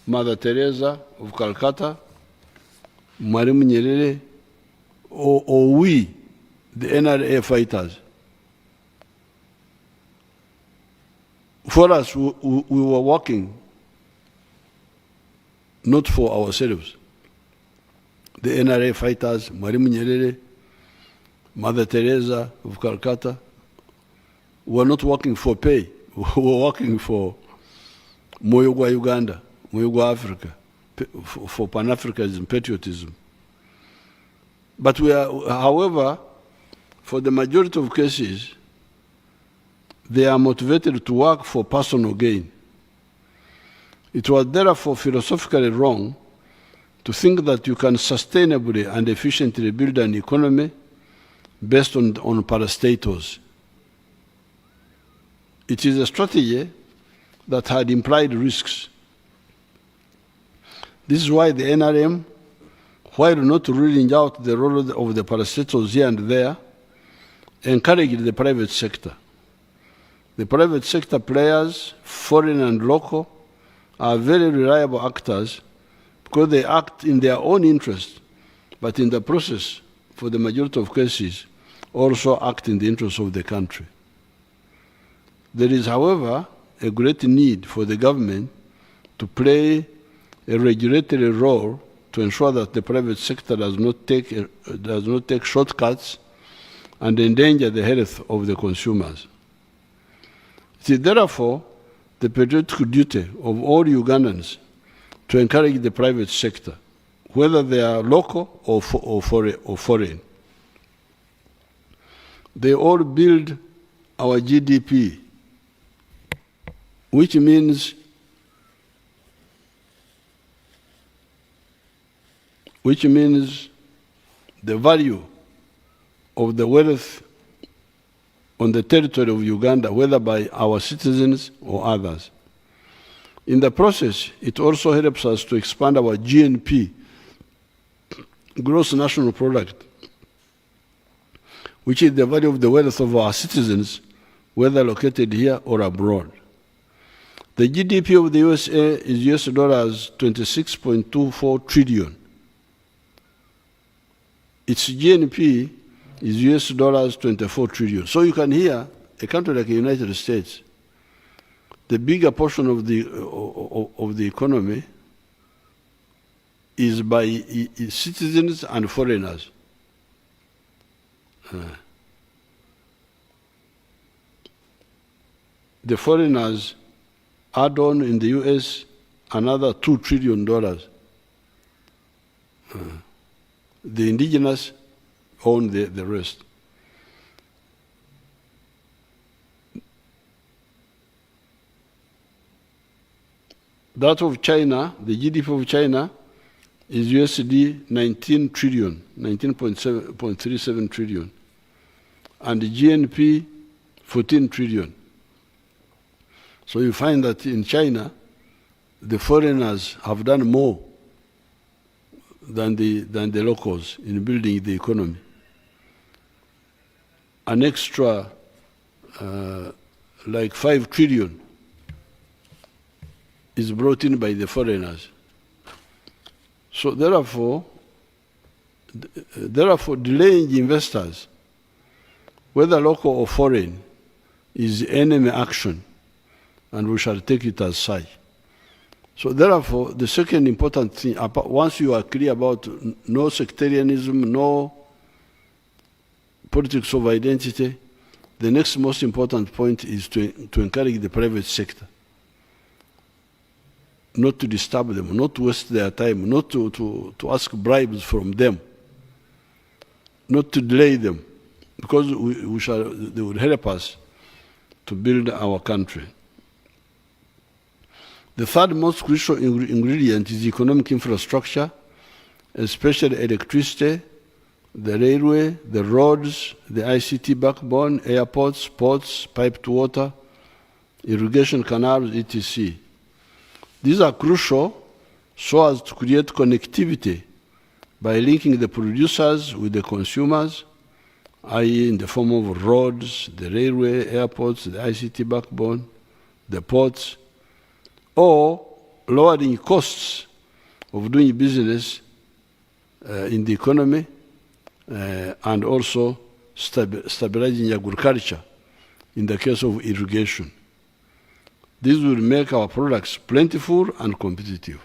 Mother Teresa of Calcutta, Mwalimu Nyerere, or we, the NRA fighters. For us, we were working not for ourselves. The NRA fighters, Mwalimu Nyerere, Mother Teresa of Calcutta, were not working for pay. We were working for Moyogwa Uganda, Moyogwa Africa, for Pan-Africanism, patriotism. But we are, however, for the majority of cases, they are motivated to work for personal gain. It was therefore philosophically wrong to think that you can sustainably and efficiently build an economy based on parastatals. It is a strategy that had implied risks. This is why the NRM, while not ruling out the role of the parastatals here and there, encouraged the private sector. The private sector players, foreign and local, are very reliable actors because they act in their own interest, but in the process, for the majority of cases, also act in the interest of the country. There is, however, a great need for the government to play a regulatory role to ensure that the private sector does not take shortcuts and endanger the health of the consumers. It is therefore the patriotic duty of all Ugandans to encourage the private sector, whether they are local or foreign. They all build our GDP, which means the value of the wealth on the territory of Uganda, whether by our citizens or others. In the process, it also helps us to expand our GNP, gross national product, which is the value of the wealth of our citizens, whether located here or abroad. The GDP of the USA is US dollars 26.24 trillion. Its GNP is US dollars 24 trillion. So you can hear a country like the United States, the bigger portion of the economy is by citizens and foreigners. The foreigners add on in the US another $2 trillion. The indigenous own the rest. That of China, the GDP of China is USD 19 trillion, 19.37 trillion, and the GNP 14 trillion. So you find that in China, the foreigners have done more than the locals in building the economy. An extra like 5 trillion is brought in by the foreigners. So therefore, delaying investors, whether local or foreign, is enemy action, and we shall take it as such. So therefore, the second important thing, once you are clear about no sectarianism, no politics of identity, the next most important point is to encourage the private sector, not to disturb them, not to waste their time, not to ask bribes from them, not to delay them, because they will help us to build our country. The third most crucial ingredient is economic infrastructure, especially electricity, the railway, the roads, the ICT backbone, airports, ports, piped water, irrigation canals, etc. These are crucial so as to create connectivity by linking the producers with the consumers, i.e. in the form of roads, the railway, airports, the ICT backbone, the ports, or lowering costs of doing business in the economy and also stabilizing agriculture in the case of irrigation. This will make our products plentiful and competitive.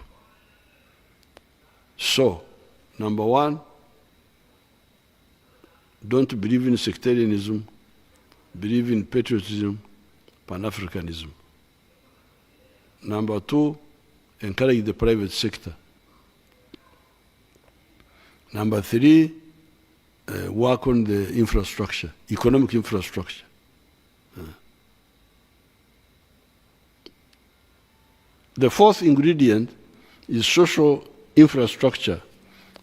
So, number one, don't believe in sectarianism, believe in patriotism, Pan-Africanism. Number two, encourage the private sector. Number three, work on the infrastructure, economic infrastructure. The fourth ingredient is social infrastructure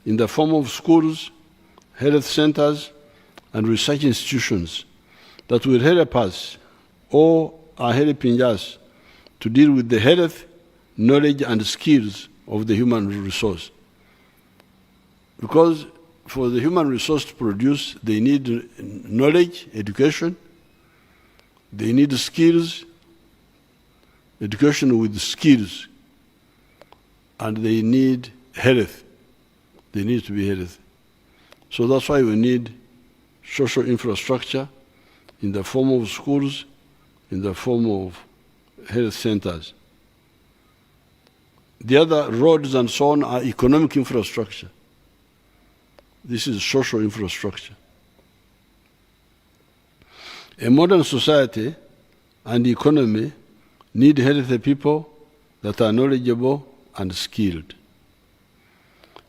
in the form of schools, health centers, and research institutions that will help us or are helping us to deal with the health, knowledge, and skills of the human resource. Because for the human resource to produce, they need knowledge, education, they need skills, education with skills, and they need health. They need to be healthy. So that's why we need social infrastructure in the form of schools, in the form of health centers. The other roads and so on are economic infrastructure. This is social infrastructure. A modern society and economy need healthy people that are knowledgeable and skilled.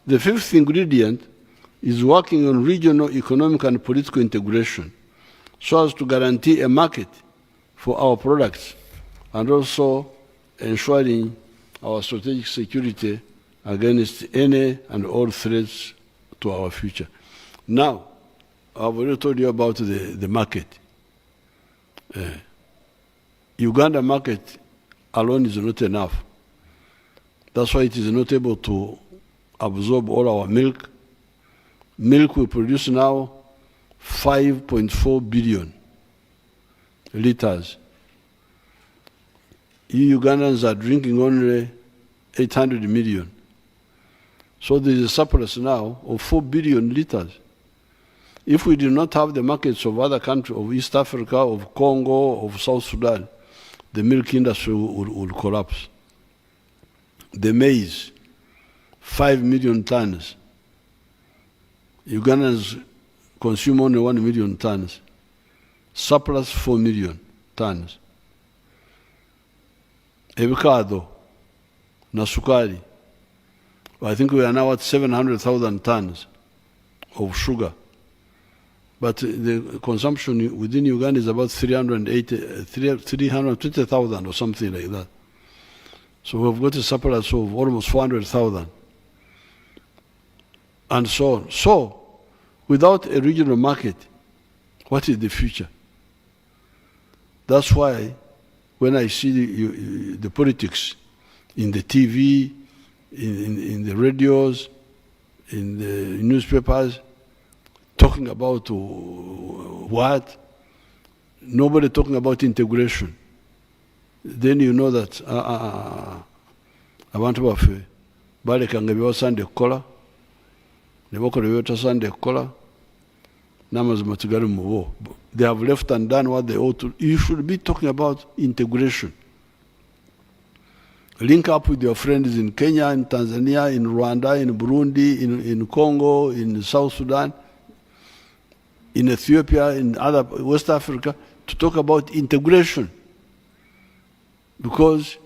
The fifth ingredient is working on regional economic and political integration so as to guarantee a market for our products and also ensuring our strategic security against any and all threats to our future. Now, I've already told you about the market. Uganda market alone is not enough. That's why it is not able to absorb all our milk. Milk we produce now 5.4 billion liters. You Ugandans are drinking only 800 million. So there is a surplus now of 4 billion liters. If we do not have the markets of other countries, of East Africa, of Congo, of South Sudan, the milk industry will collapse. The maize, 5 million tons. Ugandans consume only 1 million tons. Surplus 4 million tons. Avocado, Nasukari, I think we are now at 700,000 tons of sugar. But the consumption within Uganda is about 320,000 or something like that. So we've got a surplus of almost 400,000. And so on. So, without a regional market, what is the future? That's why when I see the politics in the TV, in the radios, in the newspapers, talking about what? Nobody talking about integration. Then you know that abantu baffe balekanga byebasande kukola ne bakola byebatasande kukola n'amazima tigali mu bo. They have left and done what they ought to. You should be talking about integration. Link up with your friends in Kenya, in Tanzania, in Rwanda, in Burundi, in Congo, in South Sudan, in Ethiopia, in other West Africa, to talk about integration. Because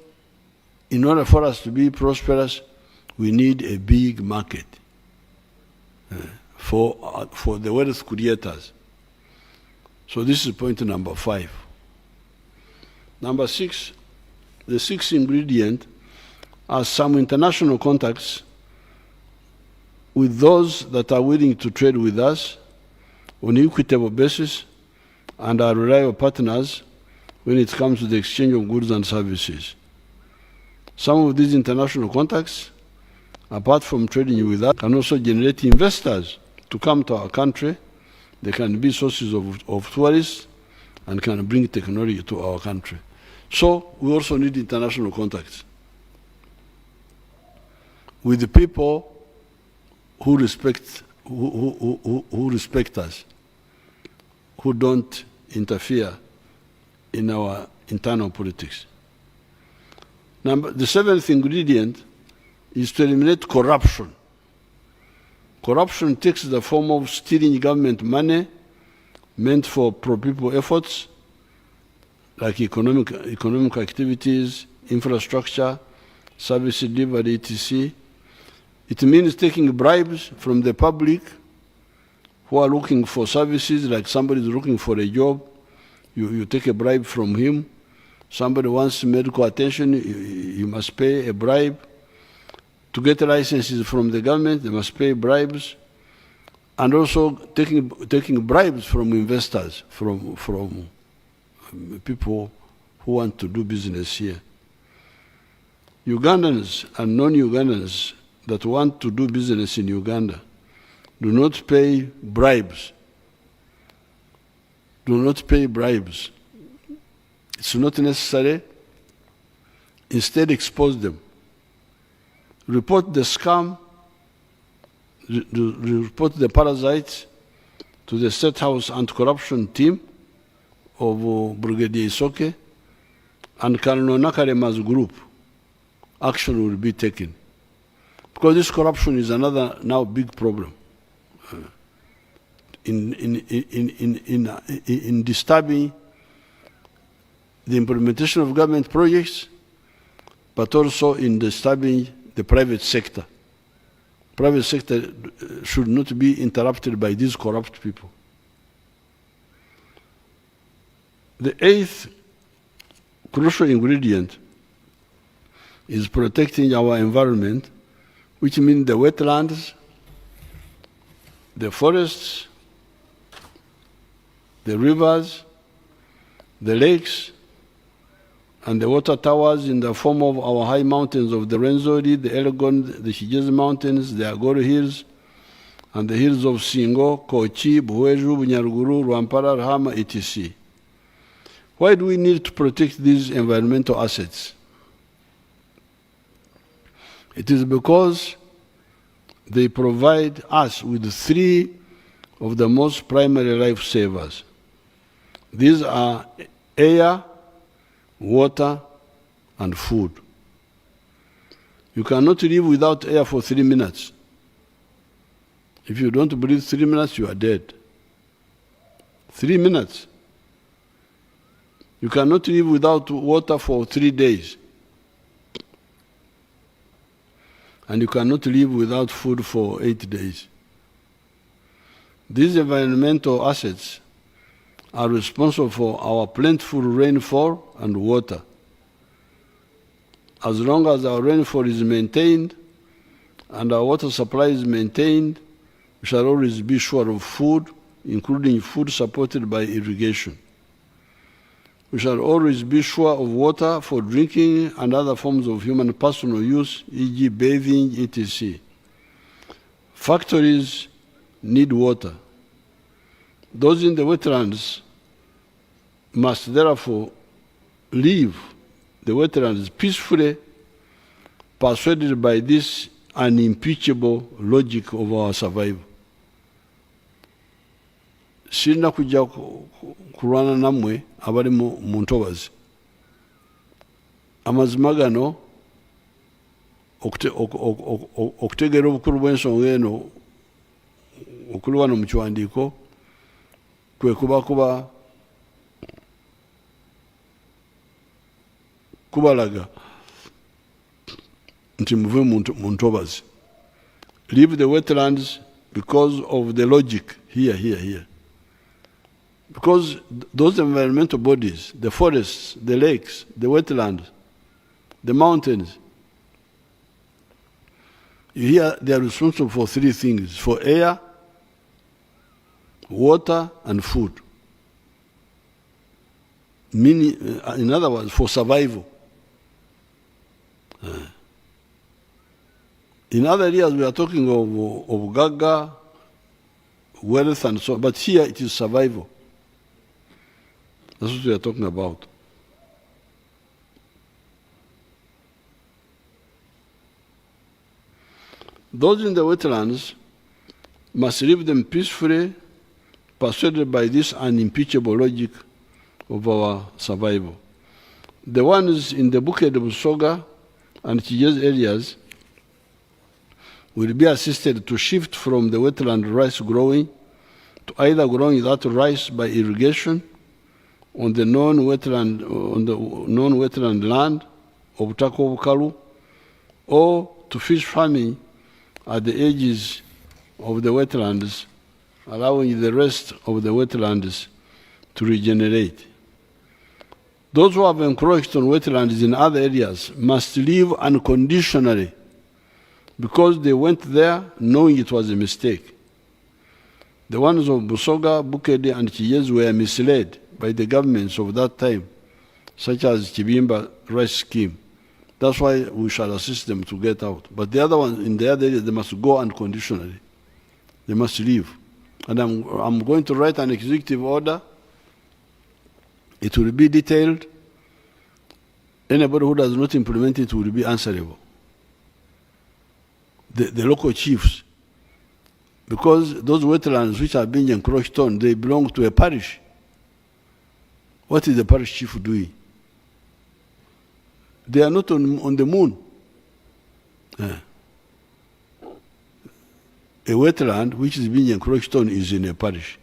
in order for us to be prosperous, we need a big market for the wealth creators. So this is point number 5. Number 6, the sixth ingredient are some international contacts with those that are willing to trade with us on an equitable basis and are reliable partners when it comes to the exchange of goods and services. Some of these international contacts, apart from trading with us, can also generate investors to come to our country. They can be sources of tourists and can bring technology to our country. So we also need international contacts. with the people who respect, who respect us, who don't interfere in our internal politics. The seventh ingredient is to eliminate corruption. Corruption takes the form of stealing government money meant for pro-people efforts like economic activities, infrastructure, service delivery, etc. It means taking bribes from the public who are looking for services, like somebody is looking for a job, you take a bribe from him. Somebody wants medical attention, you must pay a bribe. To get licenses from the government, they must pay bribes. And also taking bribes from investors, from people who want to do business here. Ugandans and non-Ugandans that want to do business in Uganda do not pay bribes. Do not pay bribes. It's not necessary. Instead, expose them. Report the scam, report the parasites to the State House Anti-Corruption Team of Brigadier Isoke and Colonel Nakarema's group. Action will be taken. Because this corruption is another now big problem in disturbing the implementation of government projects, but also in disturbing the private sector. Private sector should not be interrupted by these corrupt people. The eighth crucial ingredient is protecting our environment, which means the wetlands, the forests, the rivers, the lakes, and the water towers in the form of our high mountains of the Rwenzori, the Elgon, the Kigezi Mountains, the Agoro Hills, and the hills of Singo, Kochi, Buweju, Bunyaruguru, Rwampara, Rahama, etc. Why do we need to protect these environmental assets? It is because they provide us with three of the most primary lifesavers. These are air, water, and food. You cannot live without air for 3 minutes. If you don't breathe 3 minutes, you are dead. 3 minutes. You cannot live without water for 3 days. And you cannot live without food for 8 days. These environmental assets are responsible for our plentiful rainfall and water. As long as our rainfall is maintained and our water supply is maintained, we shall always be sure of food, including food supported by irrigation. We shall always be sure of water for drinking and other forms of human personal use, e.g. bathing, etc. Factories need water. Those in the wetlands must therefore leave the wetlands peacefully, persuaded by this unimpeachable logic of our survival. Sirina kujja kulwana namwe abali mu ntobazi. Amazima gano okutegeera obukulu bw'ensonga eno okuli wano mu kiwandiiko kwe kubalaga nti muve mu ntobazi. Leave the wetlands because of the logic here. Because those environmental bodies, the forests, the lakes, the wetlands, the mountains, here they are responsible for three things: for air, water, and food. Meaning, in other words, for survival. In other areas, we are talking of gaga, wealth, and so on, but here it is survival. That's what we are talking about. Those in the wetlands must leave them peacefully, persuaded by this unimpeachable logic of our survival. The ones in the Bukede, Busoga, and Chijez areas will be assisted to shift from the wetland rice growing to either growing that rice by irrigation on the non-wetland land of Butaka Bukalu, or to fish farming at the edges of the wetlands, allowing the rest of the wetlands to regenerate. Those who have encroached on wetlands in other areas must leave unconditionally because they went there knowing it was a mistake. The ones of Busoga, Bukede, and Chijez were misled by the governments of that time, such as Chibimba rice scheme. That's why we shall assist them to get out. But the other ones, in the other areas, they must go unconditionally. They must leave. And I'm going to write an executive order. It will be detailed. Anybody who does not implement it will be answerable. The local chiefs, because those wetlands which are being encroached on, they belong to a parish. What is the parish chief doing? They are not on the moon. A wetland which is being encroached on is in a parish.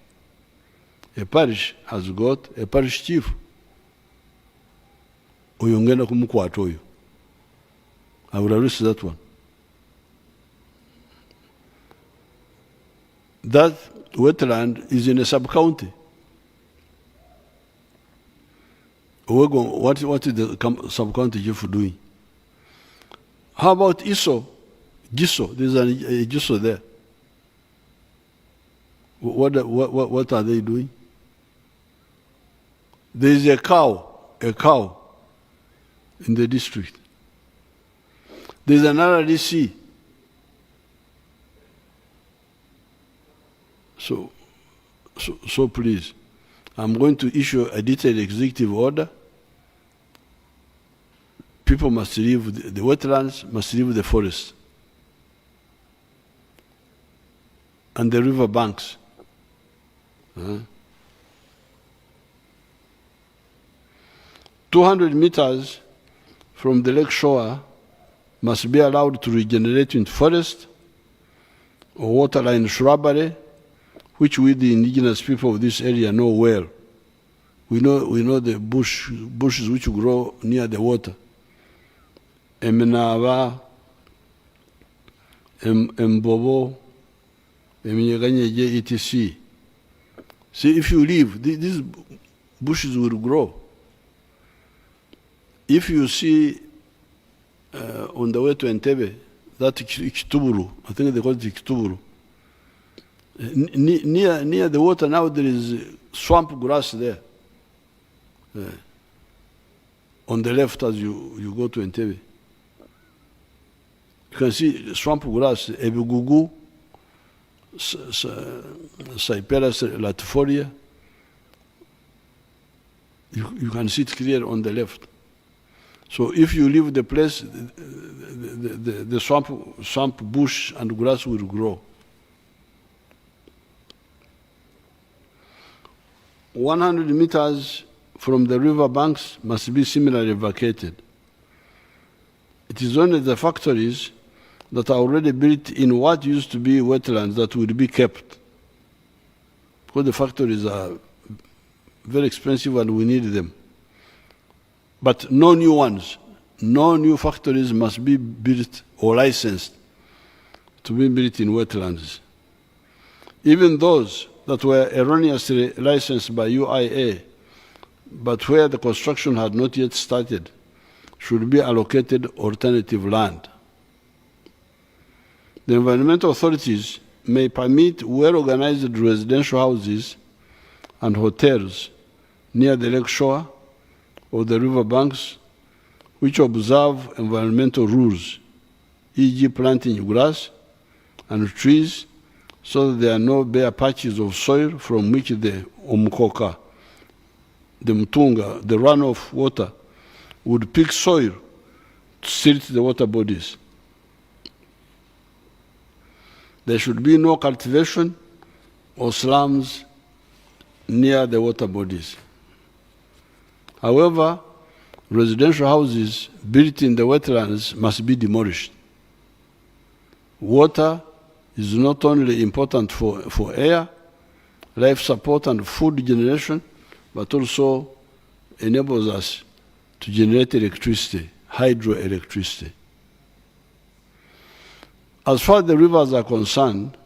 A parish has got a parish chief. Oyongenda kumukwata oyo. I will arrest that one. That wetland is in a sub-county. What is the sub-county chief doing? How about Giso? There's a Giso there. What are they doing? There is a cow in the district. There's another DC. So please, I'm going to issue a detailed executive order. People must leave the wetlands, must leave the forest and the river banks. 200 meters from the lake shore must be allowed to regenerate into forest or waterline shrubbery, which we, the indigenous people of this area, know well. We know the bushes which grow near the water. Eminava, Mbobo, Eminyeganyeje, etc. See, if you leave, these bushes will grow. If you see on the way to Entebbe, that Ikituburu, I think they call it Ikituburu, near the water now there is swamp grass there. On the left as you go to Entebbe. You can see swamp grass, Ebugugu, Cyperus latifolia. You can see it clear on the left. So if you leave the place, the swamp bush and grass will grow. 100 meters from the river banks must be similarly vacated. It is only the factories that are already built in what used to be wetlands that will be kept. Because the factories are very expensive and we need them. But no new ones, no new factories must be built or licensed to be built in wetlands. Even those that were erroneously licensed by UIA, but where the construction had not yet started, should be allocated alternative land. The environmental authorities may permit well-organized residential houses and hotels near the lake shore or the river banks which observe environmental rules, e.g. planting grass and trees so that there are no bare patches of soil from which the Omukoka, the Mtunga, the runoff water, would pick soil to silt the water bodies. there should be no cultivation or slums near the water bodies. However, residential houses built in the wetlands must be demolished. Water is not only important for air, life support and food generation, but also enables us to generate electricity, hydroelectricity. As far as the rivers are concerned,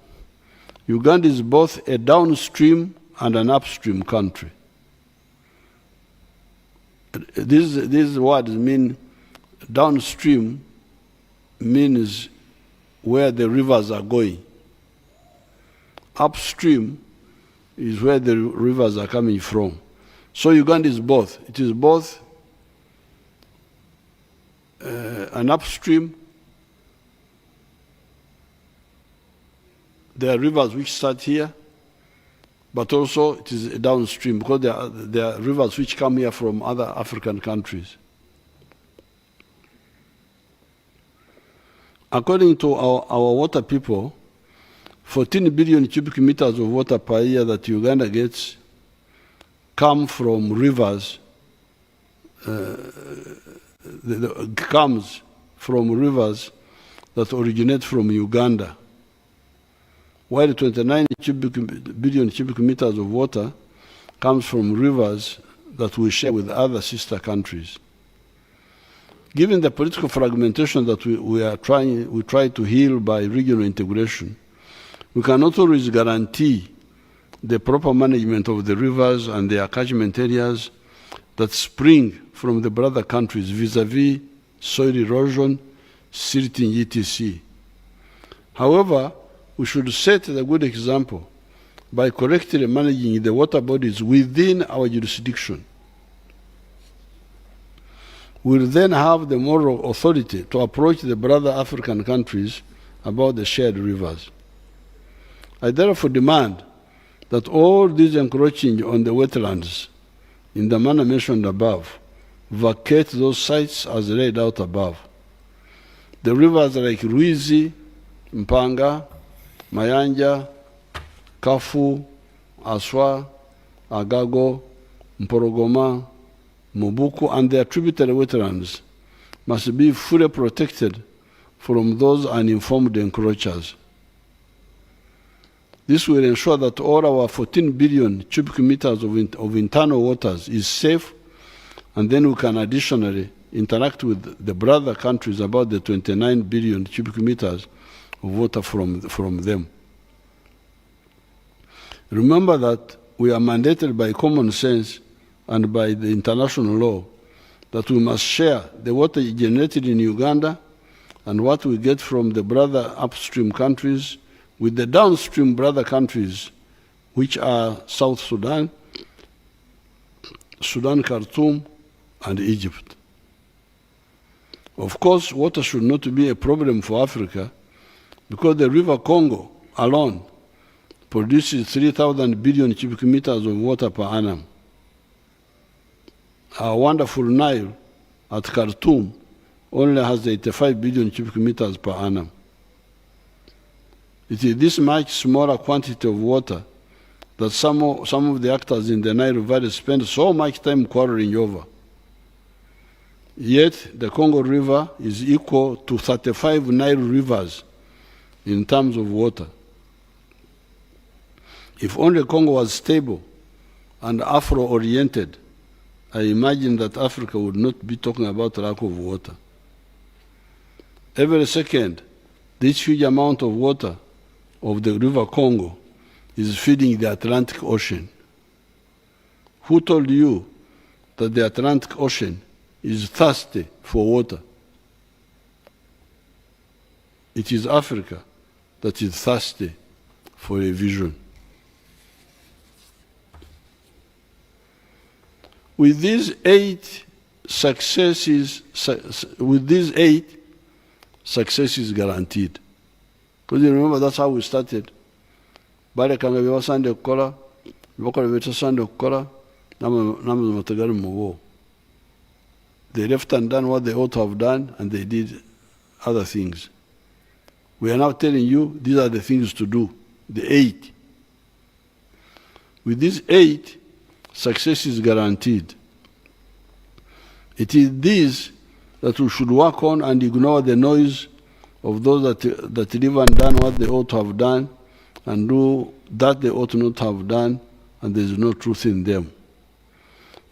Uganda is both a downstream and an upstream country. These words mean downstream means where the rivers are going. Upstream is where the rivers are coming from. So Uganda is both. It is both an upstream. There are rivers which start here, but also it is downstream because there are rivers which come here from other African countries. According to our water people, 14 billion cubic meters of water per year that Uganda gets come from rivers, comes from rivers that originate from Uganda, while 29 billion cubic meters of water comes from rivers that we share with other sister countries. Given the political fragmentation that we try to heal by regional integration, we cannot always guarantee the proper management of the rivers and their catchment areas that spring from the brother countries vis-à-vis soil erosion, silting, etc. However, we should set the good example by correctly managing the water bodies within our jurisdiction. We'll then have the moral authority to approach the brother African countries about the shared rivers. I therefore demand that all these encroaching on the wetlands in the manner mentioned above vacate those sites as laid out above. The rivers like Ruizi, Mpanga, Mayanja, Kafu, Aswa, Agago, Mporogoma, Mubuku, and their tributary wetlands must be fully protected from those uninformed encroachers. This will ensure that all our 14 billion cubic meters of internal waters is safe, and then we can additionally interact with the brother countries about the 29 billion cubic meters of water from them. Remember that we are mandated by common sense and by the international law that we must share the water generated in Uganda and what we get from the brother upstream countries with the downstream brother countries, which are South Sudan, Sudan, Khartoum, and Egypt. Of course, water should not be a problem for Africa because the River Congo alone produces 3,000 billion cubic meters of water per annum. Our wonderful Nile at Khartoum only has 85 billion cubic meters per annum. It is this much smaller quantity of water that some of the actors in the Nile Valley spend so much time quarreling over. Yet the Congo River is equal to 35 Nile rivers in terms of water. If only Congo was stable and Afro-oriented, I imagine that Africa would not be talking about lack of water. Every second, this huge amount of water of the River Congo is feeding the Atlantic Ocean. Who told you that the Atlantic Ocean is thirsty for water? It is Africa that is thirsty for a vision. With these eight successes guaranteed. Because you remember that's how we started. Barekanga byabasande kukola, bakola betasande kukola, namwe matagali mu. They left undone what they ought to have done, and they did other things. We are now telling you these are the things to do, the 8. With these 8, success is guaranteed. It is these that we should work on and ignore the noise of those that live and done what they ought to have done and do that they ought not to have done, and there is no truth in them.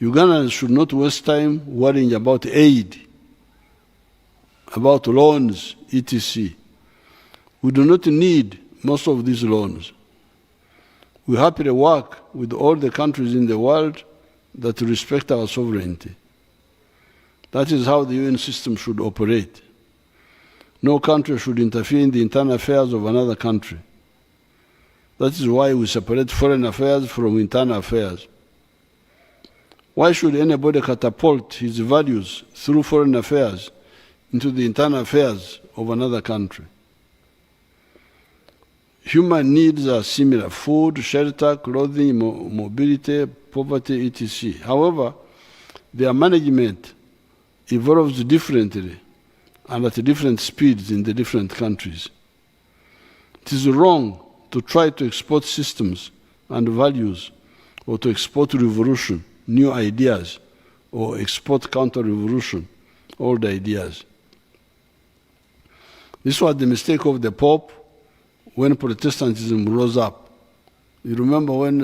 Ugandans should not waste time worrying about aid, about loans, etc. We do not need most of these loans. We happily work with all the countries in the world that respect our sovereignty. That is how the UN system should operate. No country should interfere in the internal affairs of another country. That is why we separate foreign affairs from internal affairs. Why should anybody catapult his values through foreign affairs into the internal affairs of another country? Human needs are similar: food, shelter, clothing, mobility, poverty, etc. However, their management evolves differently and at different speeds in the different countries. It is wrong to try to export systems and values, or to export revolution, new ideas, or export counter-revolution, old ideas. This was the mistake of the Pope when Protestantism rose up. You remember when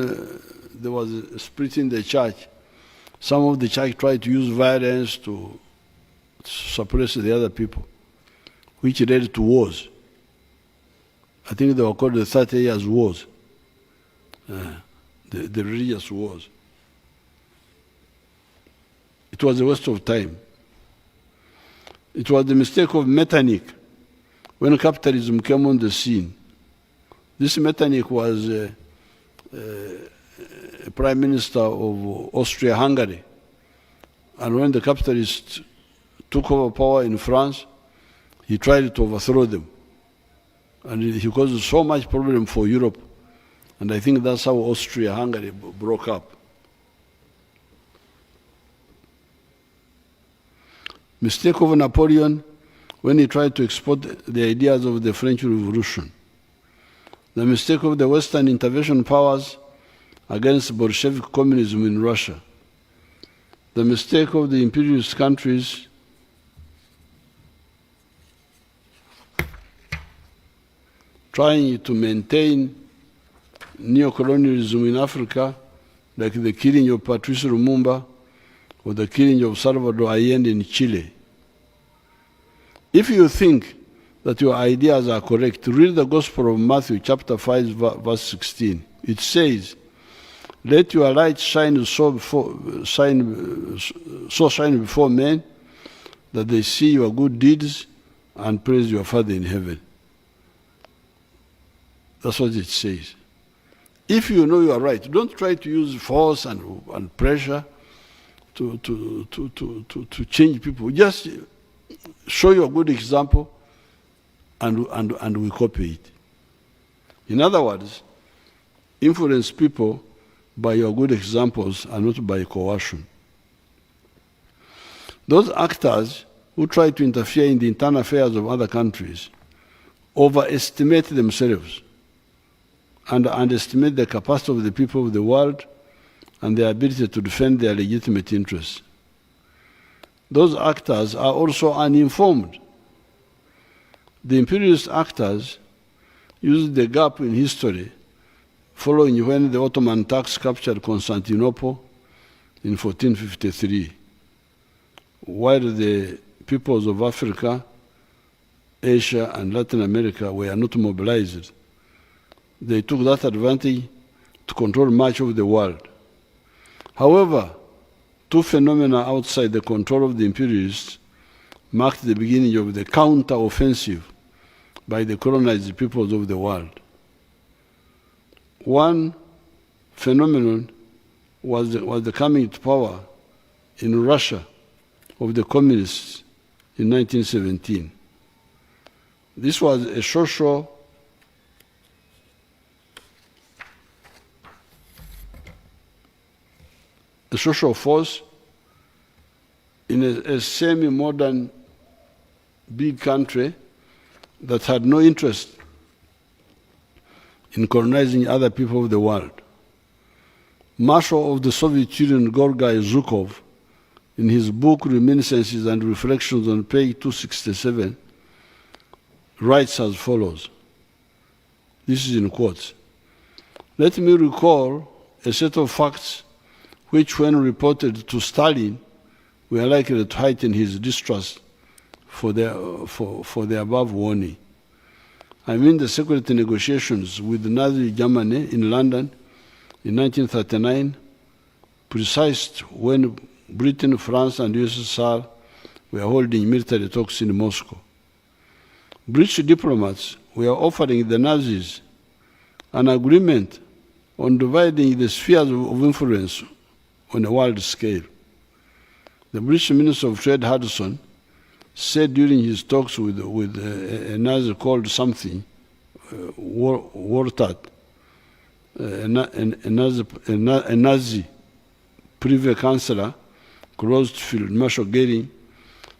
there was a split in the church, some of the church tried to use violence to suppress the other people, which led to wars. I think they were called the 30 Years' Wars, the religious wars. It was a waste of time. It was the mistake of Metternich when capitalism came on the scene. This Metternich was a prime minister of Austria-Hungary. And when the capitalists took over power in France, he tried to overthrow them. And he caused so much problem for Europe. And I think that's how Austria-Hungary broke up. Mistake of Napoleon when he tried to export the ideas of the French Revolution. The mistake of the Western intervention powers against Bolshevik communism in Russia. The mistake of the imperialist countries trying to maintain neo-colonialism in Africa, like the killing of Patrice Lumumba or the killing of Salvador Allende in Chile. If you think that your ideas are correct, read the Gospel of Matthew, chapter 5, verse 16. It says, "Let your light shine so shine before men that they see your good deeds and praise your Father in heaven." That's what it says. If you know you are right, don't try to use force and pressure to change people. Just show your good example and we copy it. In other words, influence people by your good examples and not by coercion. Those actors who try to interfere in the internal affairs of other countries overestimate themselves and underestimate the capacity of the people of the world and their ability to defend their legitimate interests. Those actors are also uninformed. The imperialist actors used the gap in history following when the Ottoman Turks captured Constantinople in 1453, while the peoples of Africa, Asia, and Latin America were not mobilized. They took that advantage to control much of the world. However, two phenomena outside the control of the imperialists marked the beginning of the counter-offensive by the colonized peoples of the world. One phenomenon was the coming to power in Russia of the communists in 1917. This was a social force in a semi-modern big country that had no interest in colonizing other people of the world. Marshal of the Soviet Union Gorgy Zhukov, in his book Reminiscences and Reflections on page 267, writes as follows. This is in quotes. Let me recall a set of facts which, when reported to Stalin, were likely to heighten his distrust for the above warning. I mean the secret negotiations with Nazi Germany in London in 1939, precisely when Britain, France, and USSR were holding military talks in Moscow. British diplomats were offering the Nazis an agreement on dividing the spheres of influence on a world scale. The British Minister of Trade, Hudson, said during his talks with a Nazi called something, Wartat, a Nazi Privy Councillor, close to Field Marshal Goering,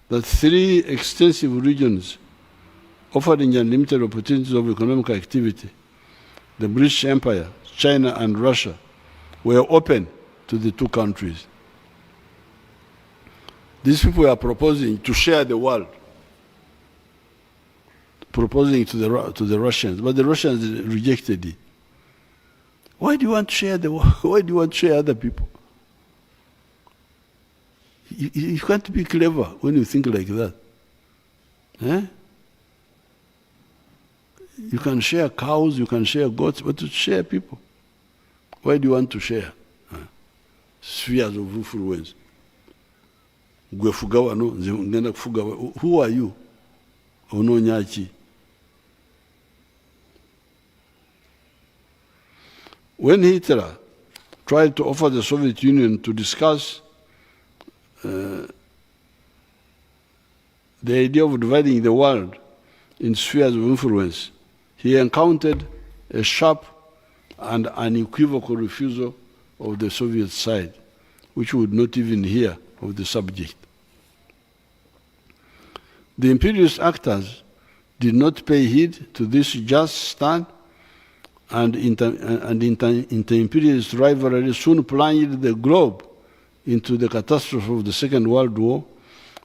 that 3 extensive regions offering unlimited opportunities of economic activity, the British Empire, China, and Russia, were open to the 2 countries. These people are proposing to share the world, proposing to the Russians, but the Russians rejected it. Why do you want to share the world? Why do you want to share other people? You can't be clever when you think like that. Eh? You can share cows, you can share goats, but to share people. Why do you want to share? Spheres of influence. Who are you? When Hitler tried to offer the Soviet Union to discuss the idea of dividing the world in spheres of influence, he encountered a sharp and unequivocal refusal of the Soviet side, which would not even hear of the subject. The imperialist actors did not pay heed to this just stand, and inter-imperialist rivalry soon plunged the globe into the catastrophe of the Second World War,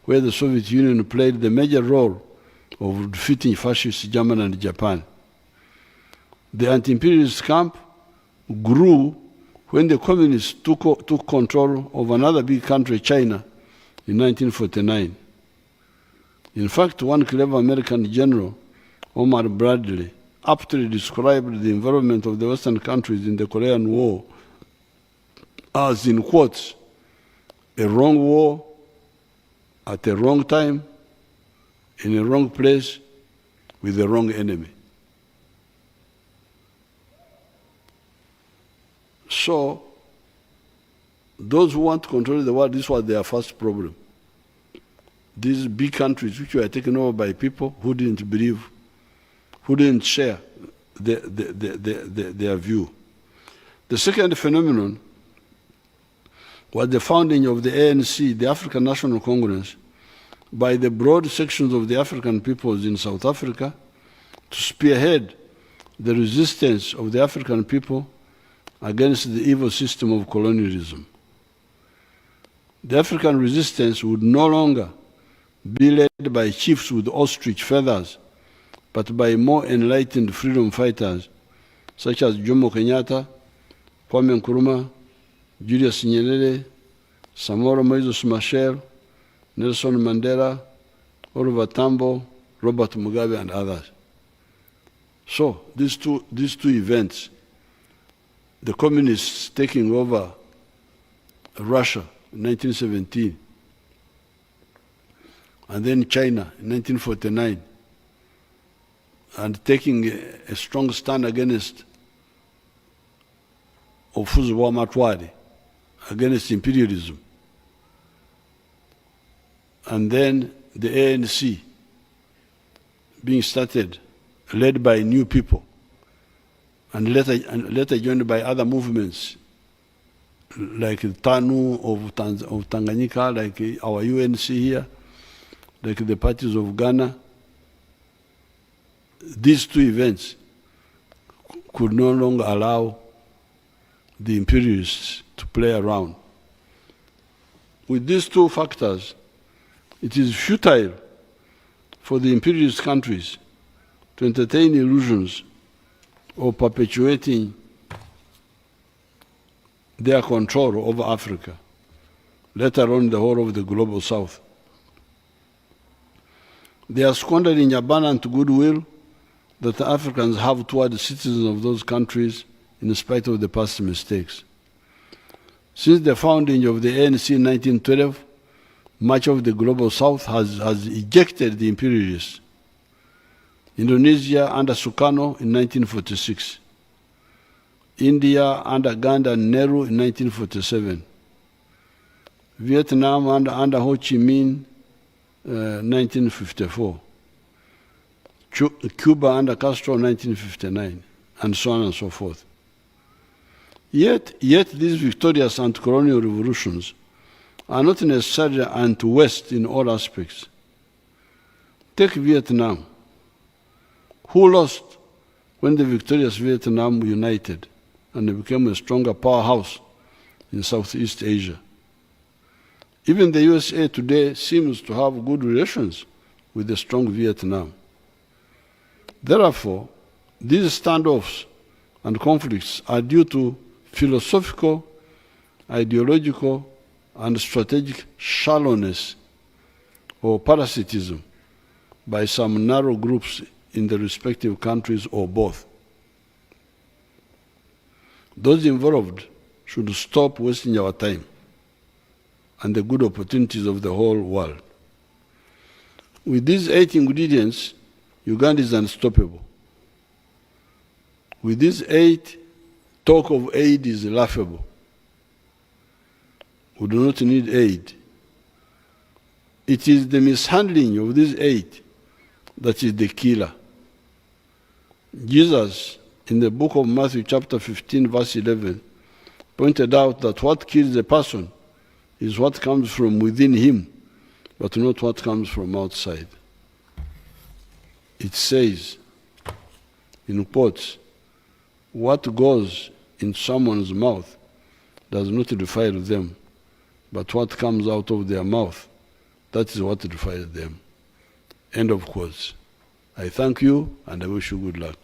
where the Soviet Union played the major role of defeating fascist Germany and Japan. The anti-imperialist camp grew when the communists took control of another big country, China, in 1949. In fact, one clever American general, Omar Bradley, aptly described the involvement of the Western countries in the Korean War as, in quotes, a wrong war at a wrong time, in a wrong place, with the wrong enemy. So, those who want to control the world, this was their first problem. These big countries which were taken over by people who didn't believe, who didn't share their view. The second phenomenon was the founding of the ANC, the African National Congress, by the broad sections of the African peoples in South Africa to spearhead the resistance of the African people against the evil system of colonialism. The African resistance would no longer be led by chiefs with ostrich feathers, but by more enlightened freedom fighters such as Jomo Kenyatta, Kwame Nkrumah, Julius Nyerere, Samora Moses Machel, Nelson Mandela, Oliver Tambo, Robert Mugabe, and others. So these two events, the communists taking over Russia in 1917, and then China in 1949, and taking a strong stand against Ofuzu Matwari, against imperialism. And then the ANC being started, led by new people, and later joined by other movements, like the TANU of Tanganyika, like our UNC here, like the parties of Ghana, these two events could no longer allow the imperialists to play around. With these two factors, it is futile for the imperialist countries to entertain illusions of perpetuating their control over Africa, let alone the whole of the global South. They are squandering abundant goodwill that the Africans have toward the citizens of those countries in spite of the past mistakes. Since the founding of the ANC in 1912, much of the global South has ejected the imperialists. Indonesia under Sukarno in 1946. India under Gandhi and Nehru in 1947. Vietnam under Ho Chi Minh 1954. Cuba under Castro 1959, and so on and so forth. Yet these victorious anti-colonial revolutions are not necessarily anti-West in all aspects. Take Vietnam. Who lost when the victorious Vietnam united and became a stronger powerhouse in Southeast Asia? Even the USA today seems to have good relations with the strong Vietnam. Therefore, these standoffs and conflicts are due to philosophical, ideological, and strategic shallowness or parasitism by some narrow groups in the respective countries or both. Those involved should stop wasting our time and the good opportunities of the whole world. With these 8 ingredients, Uganda is unstoppable. With these 8, talk of aid is laughable. We do not need aid. It is the mishandling of these 8 that is the killer. Jesus, in the book of Matthew chapter 15, verse 11, pointed out that what kills a person is what comes from within him, but not what comes from outside. It says, in quotes, what goes in someone's mouth does not defile them, but what comes out of their mouth, that is what defiles them. End of quotes. I thank you and I wish you good luck.